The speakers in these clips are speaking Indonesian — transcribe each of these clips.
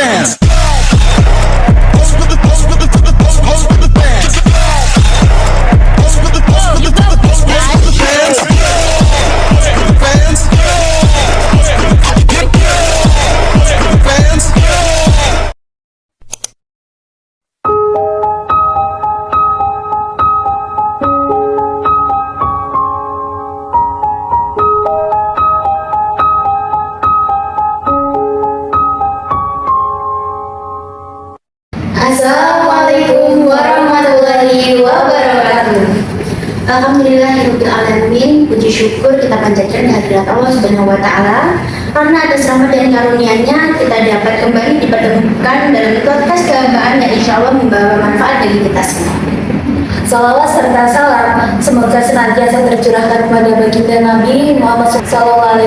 fans. Assalamualaikum warahmatullahi wabarakatuh. Alhamdulillahirabbil alamin. Puji syukur kita panjatkan kehadirat Allah Subhanahu wa taala karena atas rahmat dan karunia-Nya kita dapat kembali dipertemukan dalam podcast kebanggaan yang insyaallah membawa manfaat bagi kita semua. Salawat serta salam semoga senantiasa tercurahkan kepada baginda Nabi Muhammad SAW.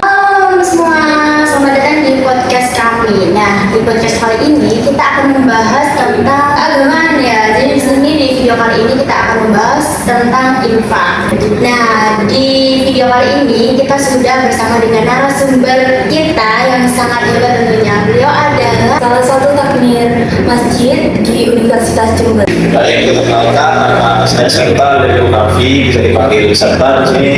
Halo semua, selamat datang di podcast kami. Nah, di podcast kali ini kita akan membahas tentang agama ya. Jadi di sini di video kali ini kita akan membahas tentang infak. Nah, di video kali ini kita sudah bersama dengan narasumber kita yang sangat hebat tentunya. Beliau adalah Salah satu takmir masjid di Universitas Jember. Baik, kita kenalkan nama saya Serta dari UKAVI, bisa dipanggil Serta di sini.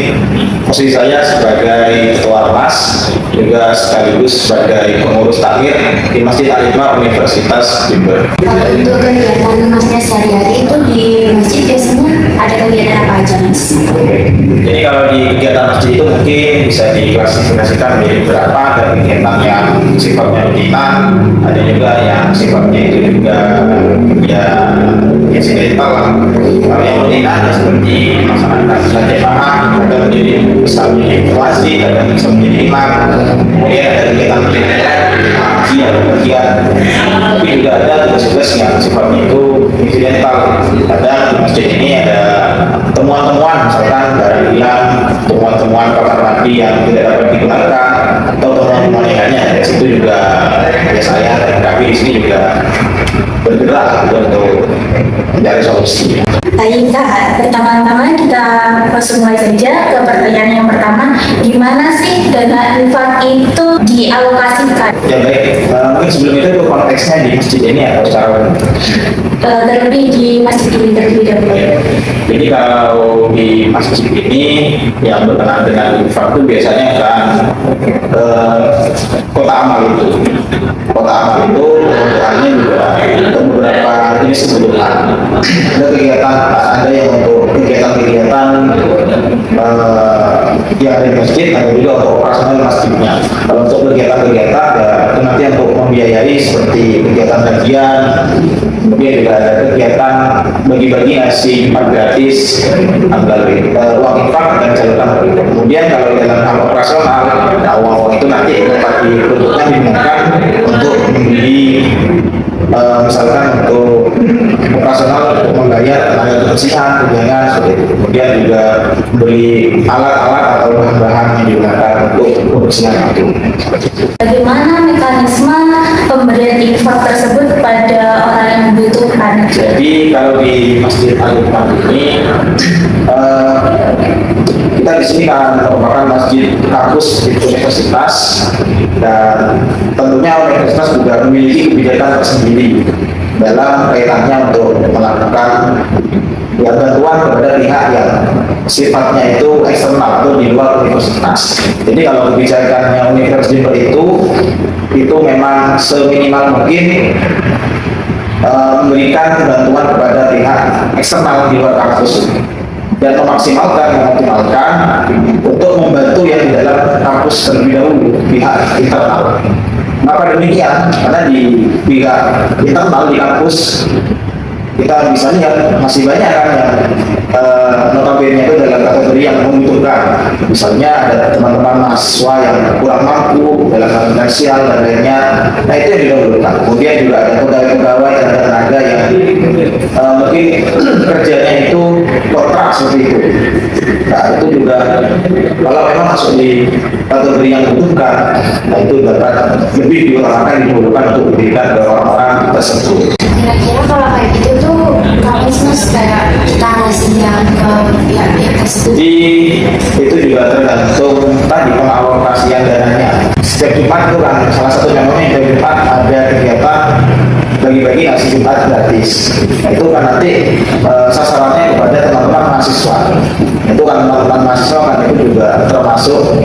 Posisi saya sebagai ketua ormas, juga sekaligus sebagai pengurus takmir di Masjid Al-Hikmah Universitas Jember. Kalau untuk kegiatan masnya sehari-hari itu di masjid biasanya ada kegiatan apa aja mas? Jadi kalau di kegiatan masjid itu mungkin bisa diklasifikasikan menjadi beberapa. Ada kegiatan yang sifatnya rutinan, ada juga yang sifatnya itu juga ya spiritual lah. Kalau yang rutinan ya seperti melaksanakan salat jamaah, ada menjadi misalnya evaluasi, ada bisa menjadi imam, kemudian ada kegiatan ngaji, ada bagian, tapi juga ada tugas-tugas yang sifatnya itu insidental. Ada di masjid ini ada temuan-temuan, misalkan dari bilang temuan-temuan kamar mandi yang tidak dapat digunakan atau temuan-temuan yang lainnya. Dari situ juga ya saya dan kami di sini juga bergerak untuk mencari solusi. Baik Kak, pertama-tama kita langsung mulai saja ke pertanyaan yang pertama. Gimana sih dana infak itu dialokasikan? Ya baik, mungkin sebelum itu konteksnya di masjid ini atau secara umum. Terlebih di masjid ini terlebih dahulu. Jadi kalau di masjid ini yang berkenaan dengan infak itu biasanya kan kota amal itu. Kota amal itu kebutuhannya juga untuk beberapa jenis kebutuhan. Ada kegiatan, ada yang untuk kegiatan-kegiatan yang ada di masjid, ada juga untuk operasional masjidnya. Kalau untuk kegiatan-kegiatan ya itu nanti untuk membiayai seperti kegiatan kajian, kemudian juga ada kegiatan bagi-bagi nasi gratis, melalui uang infak dan salurkan begitu. Kemudian kalau dalam hal operasional, uang itu nanti dapat diperuntukkan digunakan untuk membeli misalkan untuk operasional untuk membayar tenaga kebersihan, tunjangan seperti itu. Kemudian juga beli alat-alat atau bahan-bahan yang digunakan untuk kebersihan itu. Bagaimana mekanisme pemberian infak tersebut pada orang yang membutuhkan? Jadi kalau di Masjid Al-Hikmah ini kita di sini kan merupakan masjid kampus di universitas dan tentunya universitas juga memiliki kebijakan tersendiri dalam kaitannya untuk melakukan ya bantuan kepada pihak yang sifatnya itu eksternal atau di luar universitas. Jadi kalau kebijakannya Universitas Jember itu memang seminimal mungkin memberikan bantuan kepada pihak eksternal di luar kampus dan mengoptimalkan untuk membantu yang di dalam kampus terlebih dahulu pihak internal. Maka demikian, karena di pihak internal di kampus kita bisa lihat masih banyak kan yang notabene itu dalam kategori yang membutuhkan. Misalnya ada teman-teman mahasiswa yang kurang mampu dalam hal finansial dan lainnya. Nah itu yang didahulukan. Kemudian juga ada pegawai-pegawai dan tenaga yang mungkin kerjanya itu kontrak seperti itu. Nah itu juga kalau memang masuk di kategori yang membutuhkan, nah itu dapat lebih diutamakan didahulukan untuk diberikan ke orang-orang tersebut. Kira-kira kalau kayak gitu tuh kapan sih mas kayak kita ngasih yang ke pihak-pihak tersebut? Jadi itu juga tergantung tadi pengalokasian dananya. setiap Jumat itu kan salah satu contohnya setiap Jumat ada kegiatan bagi-bagi nasi Jumat gratis. Nah, itu kan nanti sasarannya kepada teman-teman mahasiswa. Itu kan teman-teman mahasiswa kan itu juga termasuk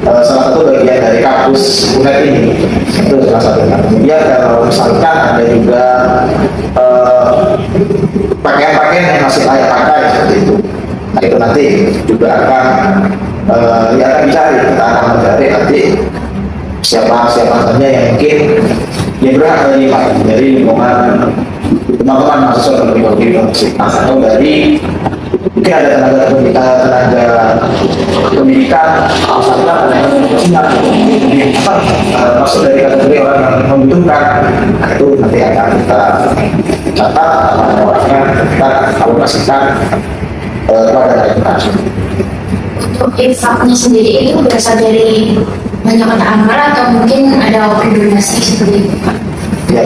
salah satu bagian dari kampus UNED ini. Itu salah satu. Kemudian kalau misalkan ada juga pakaian-pakaian yang masih layak pakai seperti itu. Nah itu nanti juga akan ya akan dicari, kita akan mencari nanti siapa saja yang mungkin yang berhak dari lingkungan teman-teman mahasiswa terlebih universitas atau dari mungkin ada tenaga pendidikan misalnya masuk dari kategori orang yang membutuhkan. Nah, itu nanti akan kita catat orangnya, kita alokasikan kepada mereka. Untuk infaknya sendiri itu berasal dari banyak kota amal atau mungkin ada donasi seperti itu, Pak? Ya.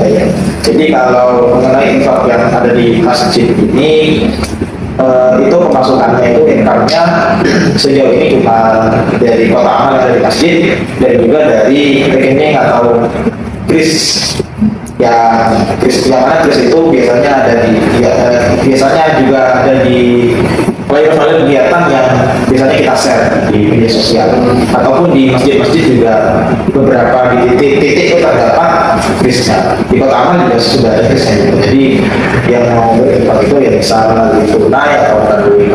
Jadi kalau mengenai infak yang ada di masjid ini, itu pemasukannya itu income-nya sejauh ini cuma dari kota amal dari masjid dan juga dari rekening atau kris. Yang mana kris itu biasanya ada biasanya juga ada di flyer-flyer kegiatan yang biasanya kita share di media sosial ataupun di masjid-masjid juga beberapa di titik-titik itu terdapat krisnya. Di kota amal juga sudah ada krisnya gitu. Jadi yang mau berinfak itu ya bisa melalui tunai atau melalui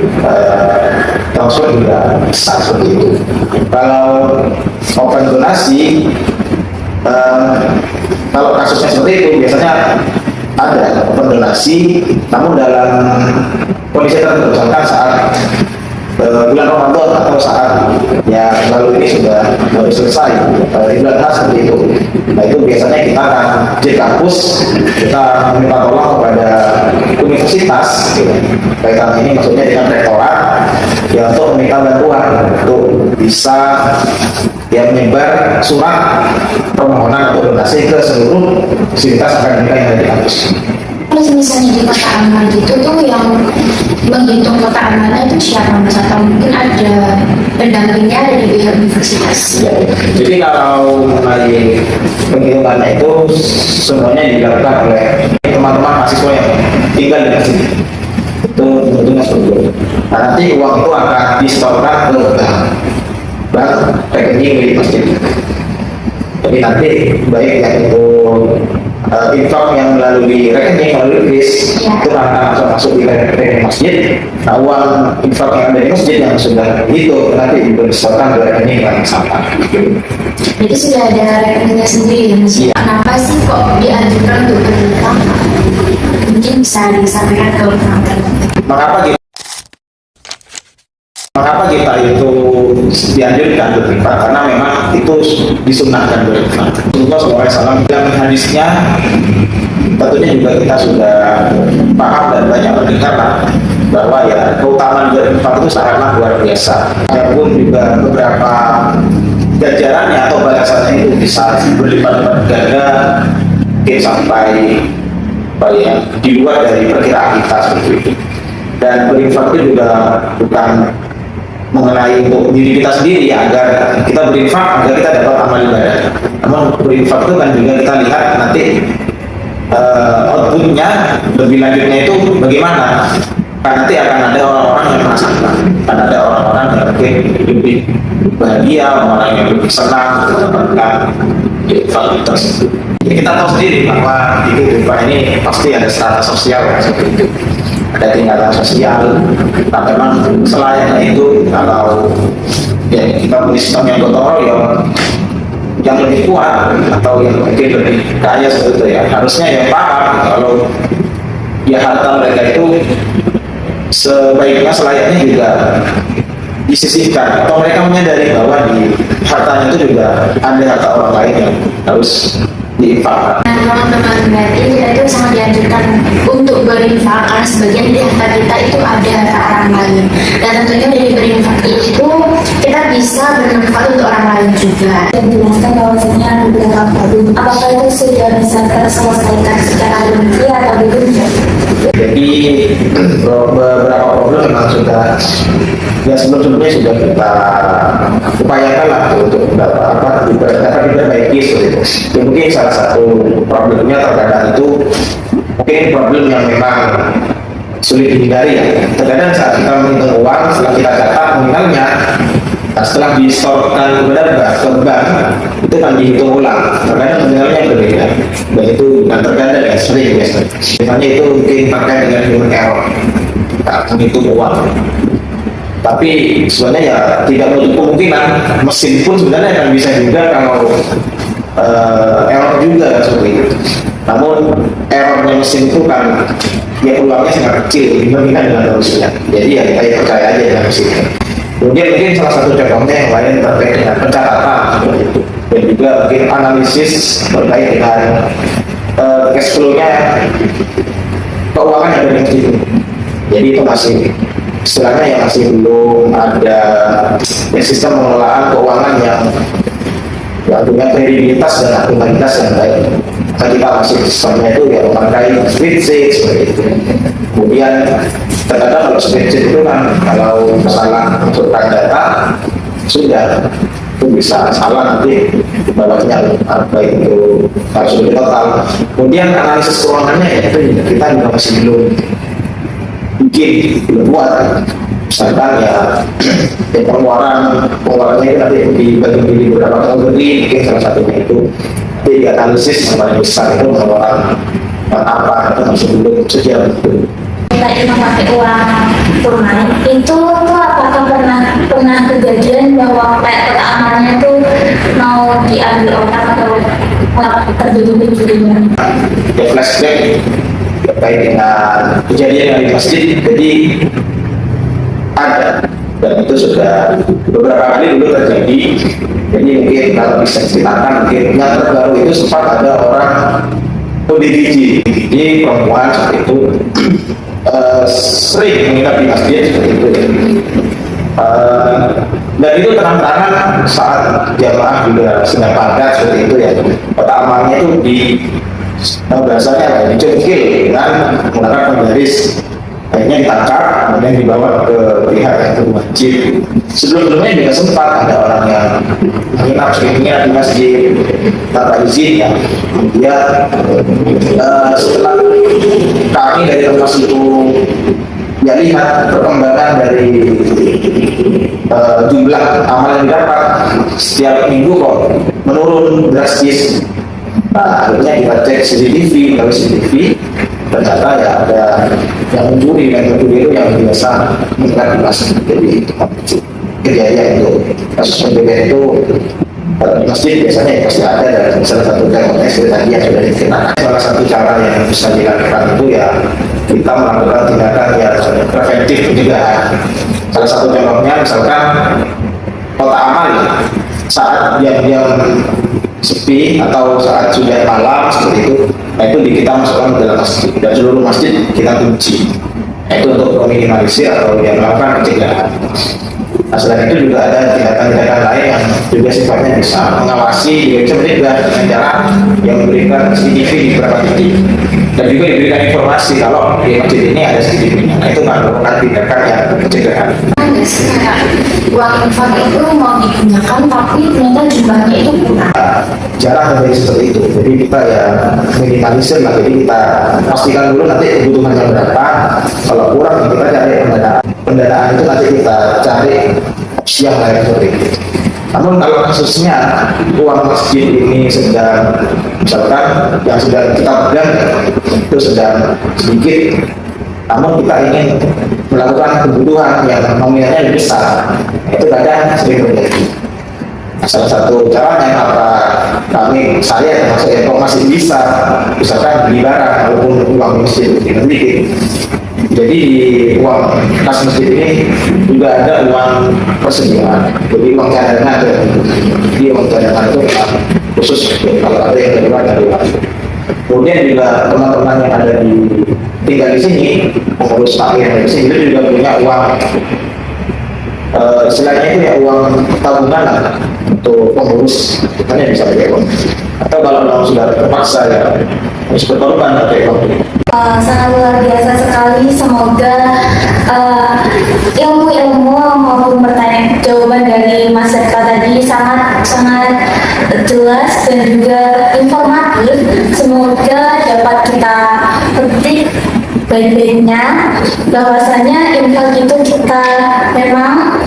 transfer juga bisa seperti itu. Kalau open donasi, kalau kasusnya seperti itu biasanya ada open donasi, namun dalam kondisi tertentu, misalkan saat bulan Ramadan atau saat ya lalu ini sudah selesai di bulan Maret seperti itu. Nah itu biasanya kita akan di kampus kita meminta tolong kepada universitas gitu. Kaitan ini maksudnya dengan rektorat ya untuk meminta bantuan untuk bisa ya menyebar surat permohonan atau donasi ke seluruh fasilitas akademika yang ada di kampus. Kalau misalnya di kota amal gitu tuh yang menghitung kota amalnya itu siapa Mas? Atau mungkin ada pendampingnya dari pihak universitas? Ya, jadi kalau mengenai penghitungannya itu semuanya dilakukan oleh teman-teman mahasiswa yang tinggal di masjid. Itu tentunya seperti itu. Nah, nanti uang itu akan disetorkan ke bank rekening milik masjid. Jadi nanti baik yang itu infak yang melalui rekening, melalui kris itu akan langsung masuk di rekening masjid. Nah uang infak yang ada di masjid yang sudah itu nanti disetorkan ke rekening yang sama. Jadi sudah ada rekeningnya sendiri. Iya. Kenapa sih kok dianjurkan untuk berinfak? Mungkin bisa disampaikan ke penonton. Mengapa kita itu dianjurkan berinfak? Karena memang itu disunahkan berinfak. Rasulullah SAW dalam hadisnya tentunya juga kita sudah paham dan banyak mendengar bahwa ya keutamaan berinfak itu sangatlah luar biasa. Walaupun juga beberapa ganjarannya atau balasannya itu bisa berlipat-lipat ganda sampai di luar dari perkiraan kita seperti itu. Dan berinfak itu juga bukan mengenai untuk diri kita sendiri agar kita berinfak agar kita dapat amal ibadah. Namun berinfak itu kan juga kita lihat nanti outputnya lebih lanjutnya itu bagaimana. Kan nanti akan ada orang-orang yang merasakan, akan ada orang-orang yang mungkin lebih bahagia, orang yang lebih senang mendapatkan infak tersebut. Jadi kita tahu sendiri bahwa di kehidupan ini pasti ada strata sosial ya, seperti itu. Ada tingkatan sosial. Nah memang selayaknya itu kalau ya kita punya sistem yang gotong royong yang lebih kuat atau yang mungkin lebih kaya seperti itu ya harusnya yang paham kalau ya harta mereka itu sebaiknya selayaknya juga disisihkan atau mereka menyadari bahwa di hartanya itu juga ada harta orang lain yang harus diinfakkan. Nah teman-teman, berarti kita itu sangat dianjurkan untuk berinfak karena sebagian dari harta kita itu ada harta orang lain. Dan tentunya dari berinfak itu kita bisa bermanfaat untuk orang lain juga. Dan jelaskan bahwasanya beberapa problem apakah itu sudah bisa terselesaikan secara rinci atau belum? Jadi beberapa problem memang sudah ya sebelumnya sudah kita upayakan lah untuk dapat problemnya terkadang itu mungkin problem yang memang sulit dihindari ya. Terkadang saat kita menghitung uang, setelah kita catat nominalnya, nah, setelah disetorkan ke bank, itu kan dihitung ulang. Terkadang nominalnya berbeda, dan itu bukan terkadang ya, sering biasanya. Misalnya itu mungkin terkait dengan human error, saat menghitung uang. Tapi sebenarnya ya tidak menutup kemungkinan mesin pun sebenarnya akan bisa juga kalau error juga seperti itu. Namun errornya mesin itu kan ya peluangnya sangat kecil dibandingkan dengan manusia. Jadi ya kita percaya aja dengan mesinnya. Kemudian mungkin salah satu contohnya yang lain terkait dengan pencatatan seperti itu, dan juga mungkin analisis terkait dengan cash flow-nya keuangan yang ada di situ. Jadi itu masih istilahnya yang masih belum ada sistem pengelolaan keuangan yang punya kredibilitas dan akuntabilitas yang baik. Kita masih sistemnya itu ya memakai spreadsheet seperti itu. Kemudian terkadang kalau spreadsheet itu kan kalau salah masukkan data sudah itu bisa salah nanti bawahnya apa itu harus lebih total. Kemudian analisis keuangannya ya itu kita juga masih belum belum buat. Misalkan ya pengeluarannya itu nanti dibagi di beberapa kategori, mungkin salah satunya itu jadi analisis yang paling besar itu pengeluaran apa itu masih belum sejalan itu. Tadi memakai uang tunai itu tuh apakah pernah kejadian bahwa kayak kotak amalnya tuh mau diambil orang atau terjadi pencurian? Ya flashback terkait dengan kejadian yang di masjid, jadi ada dan itu sudah beberapa kali dulu terjadi. Jadi mungkin kalau bisa ceritakan, mungkin yang terbaru itu sempat ada orang ODGJ, jadi perempuan seperti itu sering menginap di masjid seperti itu. Dan itu terang-terangan saat jamaah juga sedang padat seperti itu ya. Kotak amalnya itu bahasanya dicengkil dengan menggunakan penggaris. Akhirnya ditangkap, kemudian dibawa ke pihak yang ke masjid. Sebelum-sebelumnya juga sempat ada orang yang menginap seringnya di masjid tanpa izin ya. Kemudian setelah kami dari tempat itu ya lihat perkembangan dari jumlah amal yang didapat setiap minggu kok menurun drastis. Nah, akhirnya kita cek CCTV, kalau CCTV ternyata ya ada yang mencuri, dan mencuri itu yang biasa mengikat di masjid. Jadi itu kejadian itu kasus penculian itu di masjid biasanya ya pasti ada, dan salah satu contohnya seperti yang sudah diceritakan. Salah satu cara yang bisa dilakukan itu ya kita melakukan tindakan yang preventif juga. Salah satu contohnya misalkan kotak amal ya, saat diam-diam sepi atau saat sudah malam seperti itu, nah itu kita masukkan ke dalam masjid dan seluruh masjid kita kunci. Nah, itu untuk meminimalisir atau yang melakukan pencegahan. Nah, selain itu juga ada tindakan-tindakan lain yang juga sifatnya bisa mengawasi, bisa mencegah dengan cara yang memberikan CCTV di beberapa titik dan juga diberikan informasi kalau di masjid ini ada CCTV-nya. Nah, itu merupakan tindakan yang pencegahan. Uang infak itu mau digunakan tapi ternyata jumlahnya itu kurang. Jarang terjadi seperti itu. Jadi kita ya minimalisir lah. Jadi kita pastikan dulu nanti kebutuhannya berapa. Kalau kurang kita cari pendanaan. Pendanaan itu nanti kita cari opsi yang lain seperti itu. Namun kalau kasusnya uang masjid ini sedang misalkan yang sudah kita pegang itu sedang sedikit, namun kita ingin melakukan kebutuhan yang nominalnya lebih besar, itu kadang sering terjadi. Salah satu caranya apa saya termasuk yang masih bisa misalkan beli barang walaupun uang masjid tidak sedikit. Jadi di uang kas masjid ini juga ada uang persediaan, jadi uang cadangan. Jadi uang cadangan itu khusus kalau ada yang keluar dari uang. Kemudian juga teman-teman yang ada tinggal di sini, pengurus parkir di sini itu juga punya uang istilahnya itu ya uang tabungan lah untuk pengurus, hanya bisa pakai uang. Atau kalau memang sudah terpaksa ya harus berkorban pakai uang. Sangat luar biasa sekali. Semoga ilmu-ilmu maupun pertanyaan jawaban dari Mas Zaka tadi sangat jelas dan juga informatif. Semoga dapat kita petik baik-baiknya bahwasanya infak itu kita memang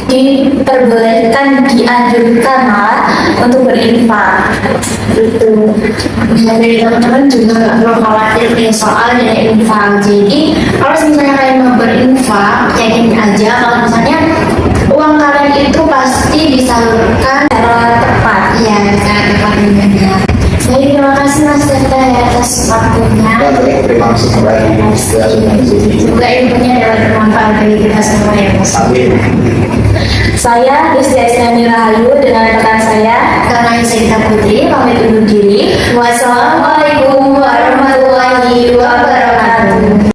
diperbolehkan, dianjurkan malah untuk berinfak itu. Dari teman-teman juga nggak perlu khawatir nih soal dana infak. Jadi kalau misalnya kalian mau berinfak, yakin aja kalau misalnya uang kalian itu pasti disalurkan Secara tepat. ya secara tepat dan benar. Jadi terima kasih Mas Tirta ya atas waktunya. Dan terima kasih kembali sudah di sini. Semoga ilmunya dapat bermanfaat bagi kita semua ya Mas. Amin. Saya Gusti Asnani Rahayu dengan rekan saya. Karena Sita Putri pamit undur diri. Wassalamualaikum warahmatullahi wabarakatuh.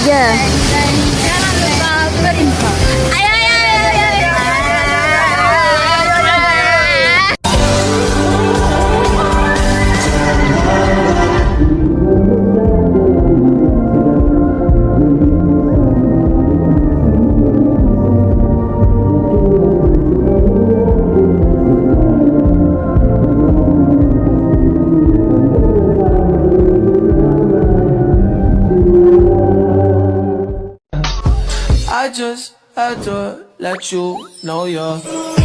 Jangan lupa berinfak. Ayo, ayo, ayo, ayo, I just had to let you know you're